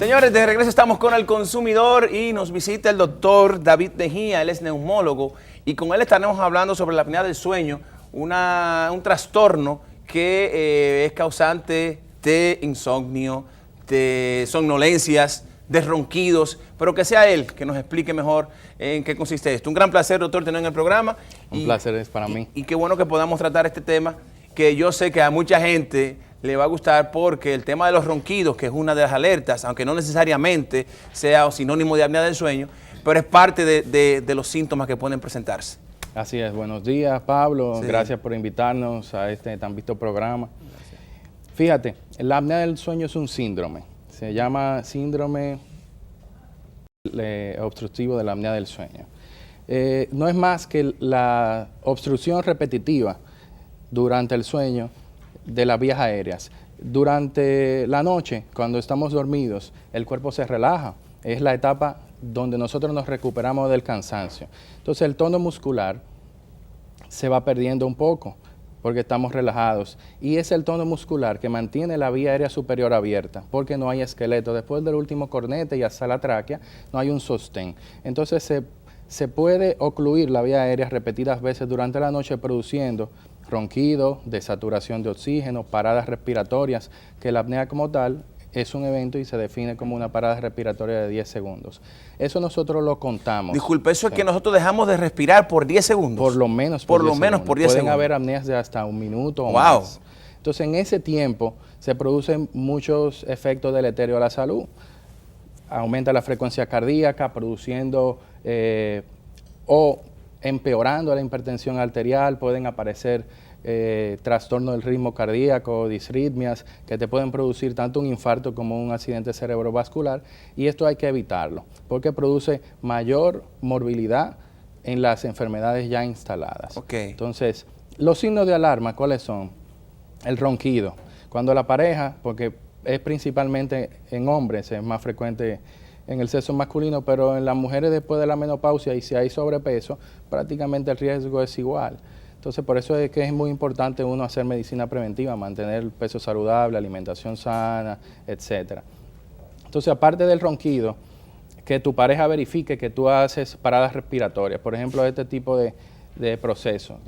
Señores, de regreso estamos con El Consumidor y nos visita el doctor David Mejía, él es neumólogo y con él estaremos hablando sobre la apnea del sueño, un trastorno que es causante de insomnio, de somnolencias, de ronquidos, pero que sea él que nos explique mejor en qué consiste esto. Un gran placer, doctor, tener en el programa. Un placer es para mí. Y qué bueno que podamos tratar este tema que yo sé que a mucha gente le va a gustar porque el tema de los ronquidos, que es una de las alertas, aunque no necesariamente sea sinónimo de apnea del sueño, pero es parte de los síntomas que pueden presentarse. Así es. Buenos días, Pablo. Sí. Gracias por invitarnos a este tan visto programa. Gracias. Fíjate, la apnea del sueño es un síndrome. Se llama síndrome obstructivo de la apnea del sueño. No es más que la obstrucción repetitiva durante el sueño de las vías aéreas. Durante la noche, cuando estamos dormidos, el cuerpo se relaja. Es la etapa donde nosotros nos recuperamos del cansancio. Entonces el tono muscular se va perdiendo un poco porque estamos relajados. Y es el tono muscular que mantiene la vía aérea superior abierta porque no hay esqueleto. Después del último cornete y hasta la tráquea no hay un sostén. Entonces se puede ocluir la vía aérea repetidas veces durante la noche produciendo ronquido, desaturación de oxígeno, paradas respiratorias, que la apnea como tal es un evento y se define como una parada respiratoria de 10 segundos. Eso nosotros lo contamos. Disculpe, eso es que nosotros dejamos de respirar por 10 segundos. Por lo menos por 10 segundos. Por 10 segundos. Pueden haber apneas de hasta un minuto o wow. más. Entonces, en ese tiempo se producen muchos efectos deleterios a la salud. Aumenta la frecuencia cardíaca, produciendo o empeorando la hipertensión arterial, pueden aparecer trastornos del ritmo cardíaco, disritmias, que te pueden producir tanto un infarto como un accidente cerebrovascular, y esto hay que evitarlo, porque produce mayor morbilidad en las enfermedades ya instaladas. Okay. Entonces, los signos de alarma, ¿cuáles son? El ronquido. Cuando la pareja, porque es principalmente en hombres, es más frecuente en el sexo masculino, pero en las mujeres después de la menopausia y si hay sobrepeso, prácticamente el riesgo es igual. Entonces, por eso es que es muy importante uno hacer medicina preventiva, mantener el peso saludable, alimentación sana, etc. Entonces, aparte del ronquido, que tu pareja verifique que tú haces paradas respiratorias. Por ejemplo, este tipo de proceso.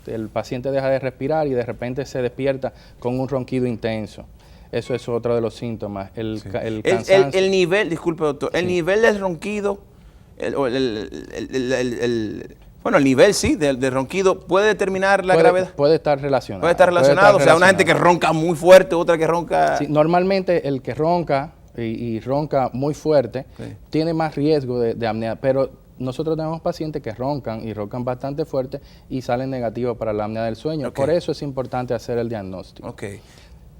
El paciente deja de respirar y de repente se despierta con un ronquido intenso. Eso es otro de los síntomas, el cansancio. El nivel, disculpe doctor, el nivel del ronquido, el nivel sí, del ronquido, ¿puede determinar la gravedad? Puede estar relacionado. Puede estar relacionado, o sea, una gente que ronca muy fuerte, otra que ronca... Sí, normalmente el que ronca y ronca muy fuerte tiene más riesgo de apnea, pero nosotros tenemos pacientes que roncan y roncan bastante fuerte y salen negativos para la apnea del sueño. Por eso es importante hacer el diagnóstico.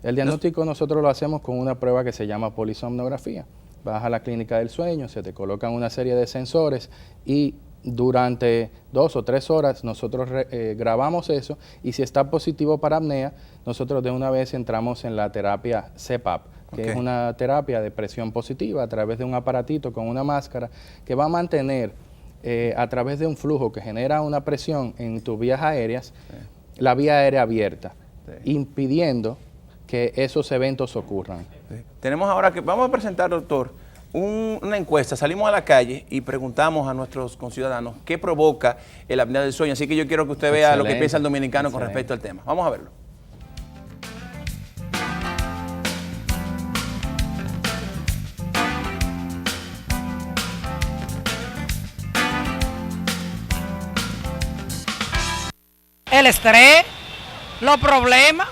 El diagnóstico nosotros lo hacemos con una prueba que se llama polisomnografía. Vas a la clínica del sueño, se te colocan una serie de sensores y durante 2 o 3 horas nosotros grabamos eso y si está positivo para apnea, nosotros de una vez entramos en la terapia CPAP, que es una terapia de presión positiva a través de un aparatito con una máscara que va a mantener a través de un flujo que genera una presión en tus vías aéreas, la vía aérea abierta, impidiendo que esos eventos ocurran. Tenemos ahora que, vamos a presentar, doctor, una encuesta. Salimos a la calle y preguntamos a nuestros conciudadanos qué provoca el apnea del sueño. Así que yo quiero que usted vea lo que piensa el dominicano con respecto al tema. Vamos a verlo. El estrés, los problemas,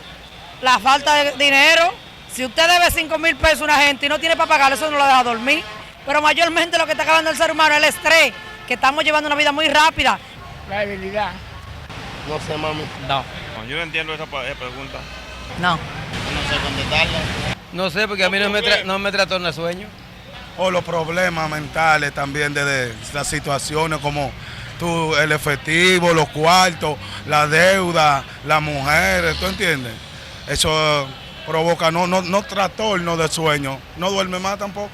la falta de dinero. Si usted debe 5,000 pesos a una gente y no tiene para pagarlo, eso no lo deja dormir. Pero mayormente lo que está acabando el ser humano es el estrés, que estamos llevando una vida muy rápida. La debilidad. No sé, mami. No. Yo no entiendo esa pregunta. No. No sé contestarla. No sé, porque a mí no me trastorna el sueño. O los problemas mentales también de las situaciones como el efectivo, los cuartos, la deuda, las mujeres, ¿tú entiendes? Eso provoca no trastorno de sueño, no duerme más tampoco.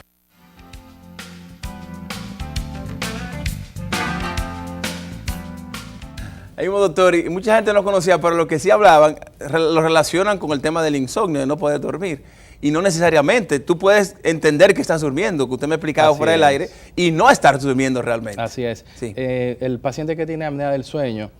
Ahí mismo, doctor, y mucha gente no conocía, pero lo que sí hablaban, lo relacionan con el tema del insomnio, de no poder dormir. y no necesariamente. Tú puedes entender que estás durmiendo, que usted me ha explicado Así fuera del es. aire, y no estar durmiendo realmente. Así es. Sí. El paciente que tiene apnea del sueño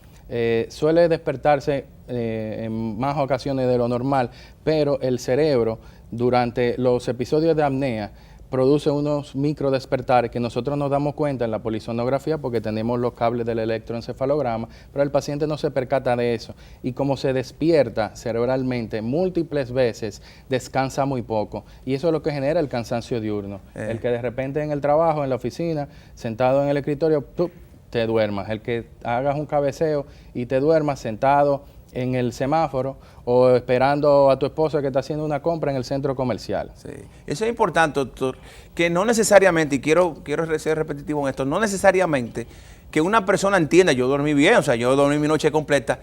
suele despertarse en más ocasiones de lo normal, pero el cerebro durante los episodios de apnea produce unos micro despertares que nosotros nos damos cuenta en la polisonografía porque tenemos los cables del electroencefalograma, pero el paciente no se percata de eso. Y como se despierta cerebralmente múltiples veces, descansa muy poco. Y eso es lo que genera el cansancio diurno. El que de repente en el trabajo, en la oficina, sentado en el escritorio, tú te duermas. El que hagas un cabeceo y te duermas sentado en el semáforo o esperando a tu esposa que está haciendo una compra en el centro comercial. Sí. Eso es importante, doctor, que no necesariamente, y quiero ser repetitivo en esto, no necesariamente que una persona entienda, yo dormí bien, o sea, yo dormí mi noche completa,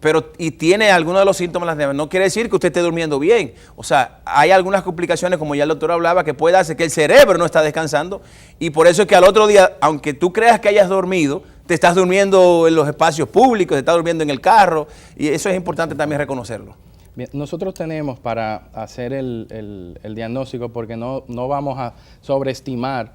pero y tiene algunos de los síntomas, no quiere decir que usted esté durmiendo bien. O sea, hay algunas complicaciones, como ya el doctor hablaba, que puede hacer que el cerebro no está descansando, y por eso es que al otro día, aunque tú creas que hayas dormido, te estás durmiendo en los espacios públicos, te estás durmiendo en el carro, y eso es importante también reconocerlo. Bien, nosotros tenemos para hacer el diagnóstico, porque no vamos a sobreestimar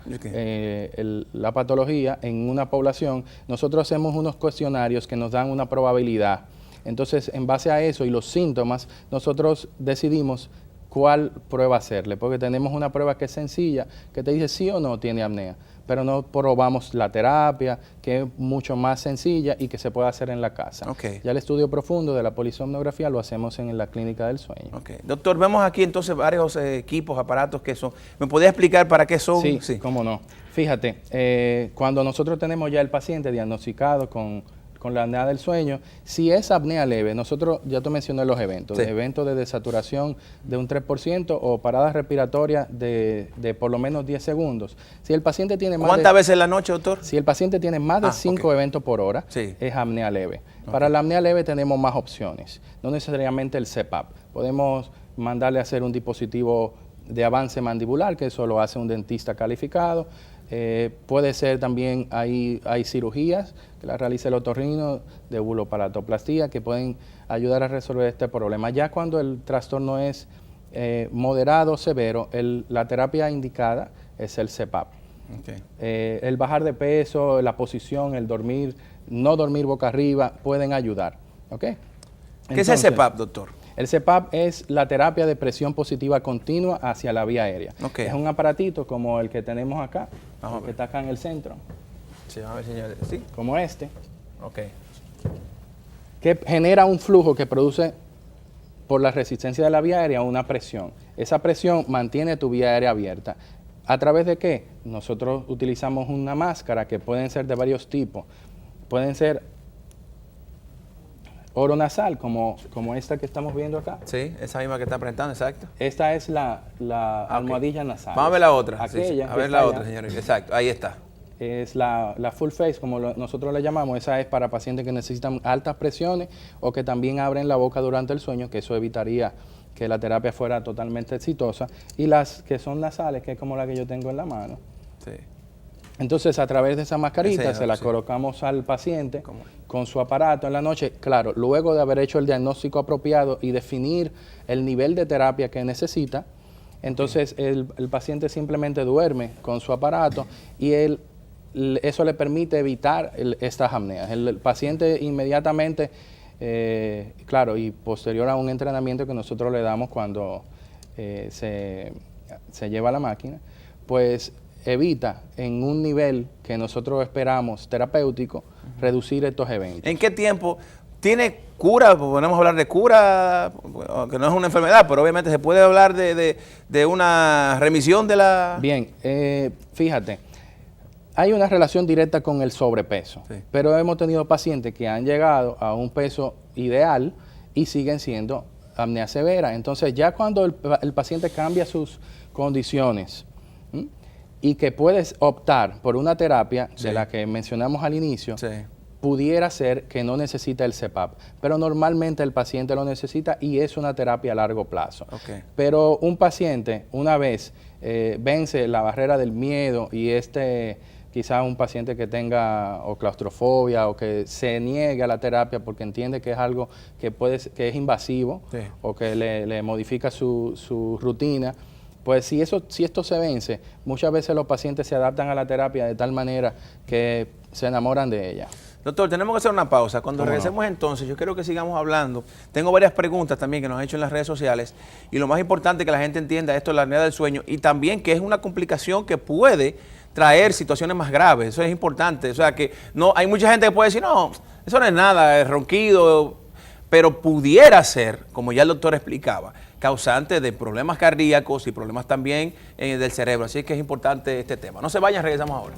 la patología en una población, nosotros hacemos unos cuestionarios que nos dan una probabilidad. Entonces, en base a eso y los síntomas, nosotros decidimos cuál prueba hacerle, porque tenemos una prueba que es sencilla, que te dice sí o no tiene apnea, pero no probamos la terapia, que es mucho más sencilla y que se puede hacer en la casa. Okay. Ya el estudio profundo de la polisomnografía lo hacemos en la clínica del sueño. Okay. Doctor, vemos aquí entonces varios equipos, aparatos que son. ¿Me podría explicar para qué son? Sí, cómo no. Fíjate, cuando nosotros tenemos ya el paciente diagnosticado con la apnea del sueño, si es apnea leve, nosotros, ya te mencioné los eventos, sí, eventos de desaturación de un 3% o paradas respiratorias de por lo menos 10 segundos. Si el paciente tiene más ¿Cuántas veces en la noche, doctor? Si el paciente tiene más de 5 eventos por hora, sí, es apnea leve. Para la apnea leve tenemos más opciones, no necesariamente el CPAP. Podemos mandarle a hacer un dispositivo de avance mandibular, que eso lo hace un dentista calificado. Puede ser también, hay cirugías que la realiza el otorrino de bulopalatoplastia que pueden ayudar a resolver este problema. Ya cuando el trastorno es moderado o severo, la terapia indicada es el CPAP. Okay. El bajar de peso, la posición, el dormir, no dormir boca arriba, pueden ayudar. ¿Okay? ¿Qué es el CPAP, doctor? El CPAP es la terapia de presión positiva continua hacia la vía aérea. Okay. Es un aparatito como el que tenemos acá, que está acá en el centro. Sí, a ver, señores. Sí. Como este. Ok. Que genera un flujo que produce, por la resistencia de la vía aérea, una presión. Esa presión mantiene tu vía aérea abierta. ¿A través de qué? Nosotros utilizamos una máscara que pueden ser de varios tipos. Pueden ser oronasal, como esta que estamos viendo acá. Sí, esa misma que está presentando, exacto. Esta es la almohadilla nasal. Vamos a ver la otra. Aquella sí. A ver la otra, señores. Exacto, ahí está. Es la full face, como nosotros le llamamos. Esa es para pacientes que necesitan altas presiones o que también abren la boca durante el sueño, que eso evitaría que la terapia fuera totalmente exitosa. Y las que son nasales, que es como la que yo tengo en la mano. Sí. Entonces, a través de esa mascarita se la colocamos al paciente con su aparato en la noche. Claro, luego de haber hecho el diagnóstico apropiado y definir el nivel de terapia que necesita, entonces el paciente simplemente duerme con su aparato y eso le permite evitar estas apneas. El paciente inmediatamente, claro, y posterior a un entrenamiento que nosotros le damos cuando se lleva la máquina, pues evita en un nivel que nosotros esperamos terapéutico reducir estos eventos. ¿En qué tiempo tiene cura? Podemos hablar de cura, que no es una enfermedad, pero obviamente se puede hablar de una remisión de la... Bien, fíjate, hay una relación directa con el sobrepeso, sí, pero hemos tenido pacientes que han llegado a un peso ideal y siguen siendo apnea severa. Entonces ya cuando el paciente cambia sus condiciones, y que puedes optar por una terapia, sí, de la que mencionamos al inicio, sí, pudiera ser que no necesita el CPAP, pero normalmente el paciente lo necesita y es una terapia a largo plazo. Okay. Pero un paciente, una vez vence la barrera del miedo y quizás un paciente que tenga o claustrofobia o que se niegue a la terapia porque entiende que es algo que es invasivo, Sí. o que le modifica su rutina, pues si esto se vence, muchas veces los pacientes se adaptan a la terapia de tal manera que se enamoran de ella. Doctor, tenemos que hacer una pausa. Cuando ¿Cómo no? regresemos entonces, yo quiero que sigamos hablando. Tengo varias preguntas también que nos han hecho en las redes sociales y lo más importante es que la gente entienda esto de la apnea del sueño y también que es una complicación que puede traer situaciones más graves. Eso es importante. O sea que no hay mucha gente que puede decir, no, eso no es nada, es ronquido, pero pudiera ser, como ya el doctor explicaba, causante de problemas cardíacos y problemas también del cerebro. Así que es importante este tema. No se vayan, regresamos ahora.